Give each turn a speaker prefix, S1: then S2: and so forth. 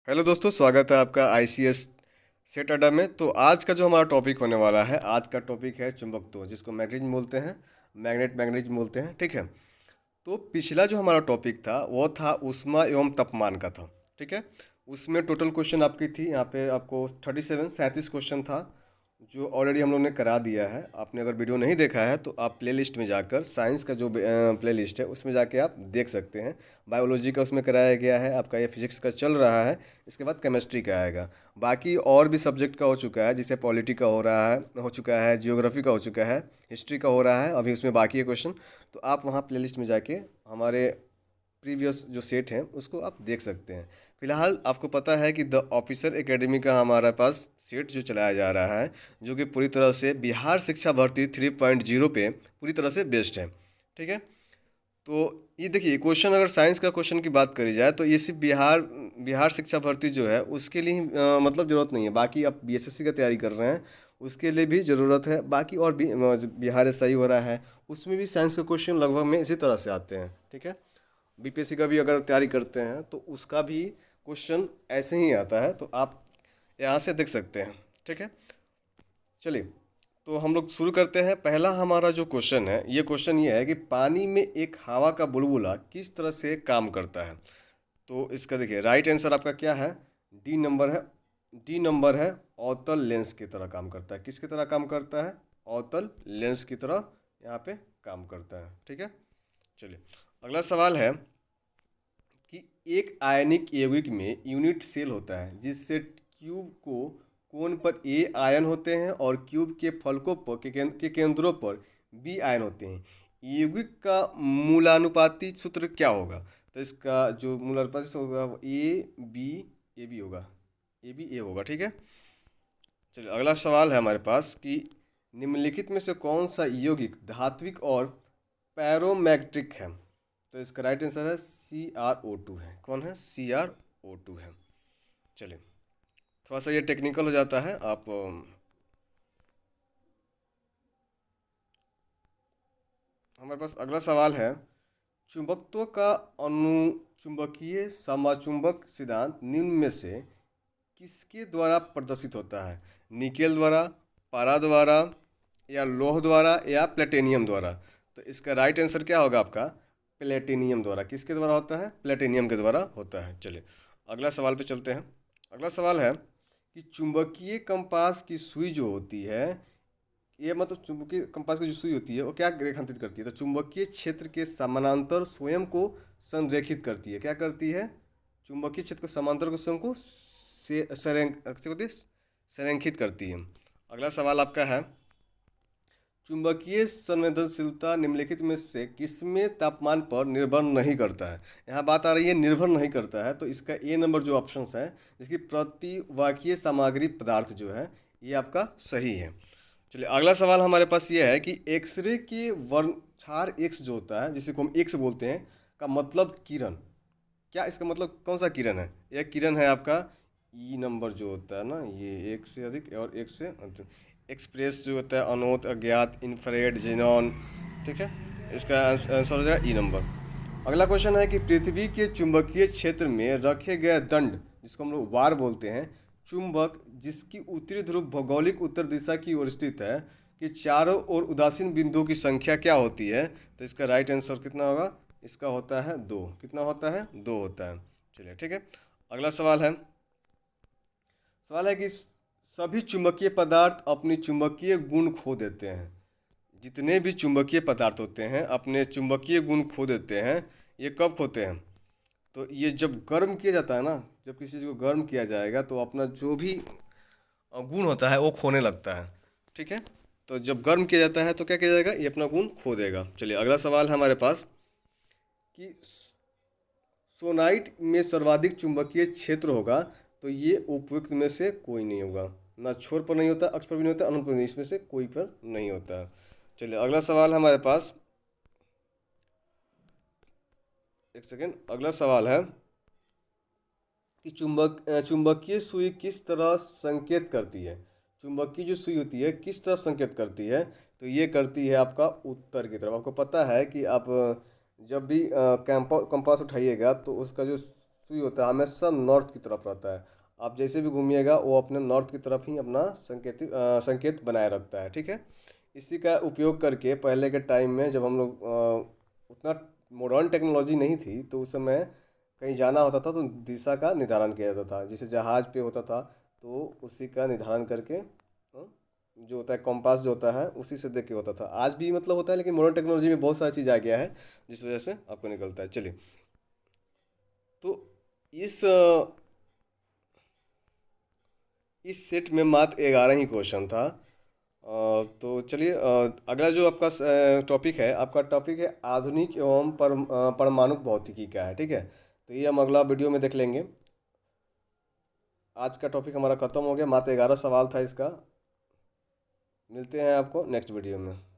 S1: Hello दोस्तों, स्वागत है आपका आईसीएस सेट अड्डा में। तो आज का जो हमारा टॉपिक होने वाला है, आज का टॉपिक है चुंबकत्व, जिसको मैग्नेटिज्म बोलते हैं, मैग्नेटिज्म बोलते हैं। ठीक है। तो पिछला जो हमारा टॉपिक था वो था ऊष्मा एवं तापमान का था। ठीक है। उसमें टोटल क्वेश्चन आपकी थी, यहाँ पे आपको 37 क्वेश्चन था, जो ऑलरेडी हम लोग ने करा दिया है। आपने अगर वीडियो नहीं देखा है तो आप प्लेलिस्ट में जाकर, साइंस का जो प्लेलिस्ट है उसमें जाके आप देख सकते हैं। बायोलॉजी का उसमें कराया गया है आपका, ये फिजिक्स का चल रहा है, इसके बाद केमिस्ट्री का आएगा। बाकी और भी सब्जेक्ट का हो चुका है, जैसे पॉलिटी का हो चुका है, जियोग्राफी का हो चुका है, हिस्ट्री का हो रहा है, अभी उसमें बाकी है क्वेश्चन। तो आप वहाँ प्लेलिस्ट में जाके हमारे प्रीवियस जो सेट हैं उसको आप देख सकते हैं। फिलहाल आपको पता है कि द ऑफिसर एकेडमी का हमारे पास सेट जो चलाया जा रहा है, जो कि पूरी तरह से बिहार शिक्षा भर्ती 3.0 पे पूरी तरह से बेस्ड है। ठीक है। तो ये देखिए, क्वेश्चन अगर साइंस का क्वेश्चन की बात करी जाए तो ये सिर्फ बिहार बिहार शिक्षा भर्ती जो है उसके लिए ही मतलब ज़रूरत नहीं है। बाकी आप बीएसएससी का तैयारी कर रहे हैं उसके लिए भी ज़रूरत है। बाकी और भी जो बिहार एसआई हो रहा है उसमें भी साइंस के क्वेश्चन लगभग में इसी तरह से आते हैं। ठीक है। बीपीएससी का भी अगर तैयारी करते हैं तो उसका भी क्वेश्चन ऐसे ही आता है, तो आप यहाँ से देख सकते हैं। ठीक है। चलिए, तो हम लोग शुरू करते हैं। पहला हमारा जो क्वेश्चन है, ये क्वेश्चन ये है कि पानी में एक हवा का बुलबुला किस तरह से काम करता है। तो इसका देखिए राइट आंसर आपका क्या है, डी नंबर है। डी नंबर है, अवतल लेंस की तरह काम करता है। किसकी तरह काम करता है? अवतल लेंस की तरह यहाँ पे काम करता है। ठीक है। चलिए, अगला सवाल है कि एक आयनिक यौगिक में यूनिट सेल होता है जिससे क्यूब को कोण पर ए आयन होते हैं और क्यूब के फलकों पर के केंद्रों पर बी आयन होते हैं। यौगिक का मूलानुपाती सूत्र क्या होगा? तो इसका जो मूलानुपाती सूत्र होगा वो ए बी होगा। ए बी ए होगा। ठीक है। चलिए, अगला सवाल है हमारे पास कि निम्नलिखित में से कौन सा यौगिक धात्विक और पैरोमैग्नेटिक है। तो इसका राइट आंसर है CrO2 है। कौन है? CrO2 है। चलिए, थोड़ा सा ये टेक्निकल हो जाता है, आप हमारे पास अगला सवाल है, चुंबकत्व का अनुचुंबकीय समाचुंबक सिद्धांत निम्न में से किसके द्वारा प्रदर्शित होता है? निकेल द्वारा, पारा द्वारा, या लौह द्वारा, या प्लेटिनियम द्वारा। तो इसका राइट आंसर क्या होगा आपका? प्लेटिनियम द्वारा। किसके द्वारा होता है? प्लेटिनियम के द्वारा होता है। चलिए, अगला सवाल पे चलते हैं। अगला सवाल है कि चुंबकीय कंपास की सुई जो होती है, ये मतलब चुंबकीय कंपास की जो सुई होती है वो क्या रेखांकित करती है? तो चुंबकीय क्षेत्र के समानांतर स्वयं को संरेखित करती है। क्या करती है? चुंबकीय क्षेत्र के समांतर को स्वयं को संरेखित करती है। अगला सवाल आपका है, चुंबकीय संवेदनशीलता निम्नलिखित में से किसमें तापमान पर निर्भर नहीं करता है? यहाँ बात आ रही है निर्भर नहीं करता है, तो इसका ए नंबर जो ऑप्शन है, इसकी प्रतिवाहकीय सामग्री पदार्थ जो है, ये आपका सही है। चलिए, अगला सवाल हमारे पास ये है कि एक्सरे के वर्णक्षार एक्स जो होता है, जिसे को हम एक्स बोलते हैं, का मतलब किरण। क्या इसका मतलब कौन सा किरण है? एक किरण है आपका ई नंबर जो होता है ना, ये एक से अधिक और एक से अधिक। एक्सप्रेस जो होता है अनोत, अज्ञात, इंफ्रारेड, जेनॉन। ठीक है। इसका आंसर हो जाएगा ई नंबर। अगला क्वेश्चन है कि पृथ्वी के चुंबकीय क्षेत्र में रखे गए दंड, जिसको हम लोग वार बोलते हैं, चुंबक जिसकी उत्तरी ध्रुव भौगोलिक उत्तर दिशा की ओर स्थित है, कि चारों ओर उदासीन बिंदुओं की संख्या क्या होती है? तो इसका राइट आंसर कितना होगा? इसका होता है 2। कितना होता है? 2 होता है। चलिए, ठीक है। अगला सवाल है कि सभी चुंबकीय पदार्थ अपनी चुंबकीय गुण खो देते हैं। जितने भी चुंबकीय पदार्थ होते हैं अपने चुंबकीय गुण खो देते हैं। ये कब खोते हैं? तो ये जब गर्म किया जाता है ना, जब किसी चीज़ को गर्म किया जाएगा तो अपना जो भी गुण होता है वो खोने लगता है। ठीक है। तो जब गर्म किया जाता है तो क्या किया जाएगा? ये अपना गुण खो देगा। चलिए, अगला सवाल है हमारे पास कि सोनाइट में सर्वाधिक चुंबकीय क्षेत्र होगा, तो ये उपयुक्त में से कोई नहीं होगा। ना छोर पर नहीं होता, अक्ष पर भी नहीं होता, अनंत पर नहीं, इसमें से कोई पर नहीं होता है। चलिए, अगला सवाल हमारे पास, एक सेकेंड, अगला सवाल है कि चुंबकीय सुई किस तरह संकेत करती है? चुंबकीय जो सुई होती है किस तरफ संकेत करती है? तो ये करती है आपका उत्तर की तरफ। आपको पता है कि आप जब भी कंपास उठाइएगा तो उसका जो सुई होता है हमेशा नॉर्थ की तरफ रहता है। आप जैसे भी घूमिएगा वो अपने नॉर्थ की तरफ ही अपना संकेत बनाए रखता है, ठीक है। इसी का उपयोग करके पहले के टाइम में जब हम लोग उतना मॉडर्न टेक्नोलॉजी नहीं थी तो उस समय कहीं जाना होता था तो दिशा का निर्धारण किया जाता था, जैसे जहाज पे होता था तो उसी का निर्धारण करके जो होता है कॉम्पास जो होता है उसी से देख के होता था। आज भी मतलब होता है, लेकिन मॉडर्न टेक्नोलॉजी में बहुत सारी चीज़ आ गया है जिस वजह से आपको निकलता है। चलिए, तो इस इस सेट में मात्र 11 ही क्वेश्चन था। तो चलिए, अगला जो आपका टॉपिक है, आपका टॉपिक है आधुनिक एवं परमाणु भौतिकी का है, ठीक है। तो ये हम अगला वीडियो में देख लेंगे। आज का टॉपिक हमारा खत्म हो गया, मात्र 11 सवाल था इसका। मिलते हैं आपको नेक्स्ट वीडियो में।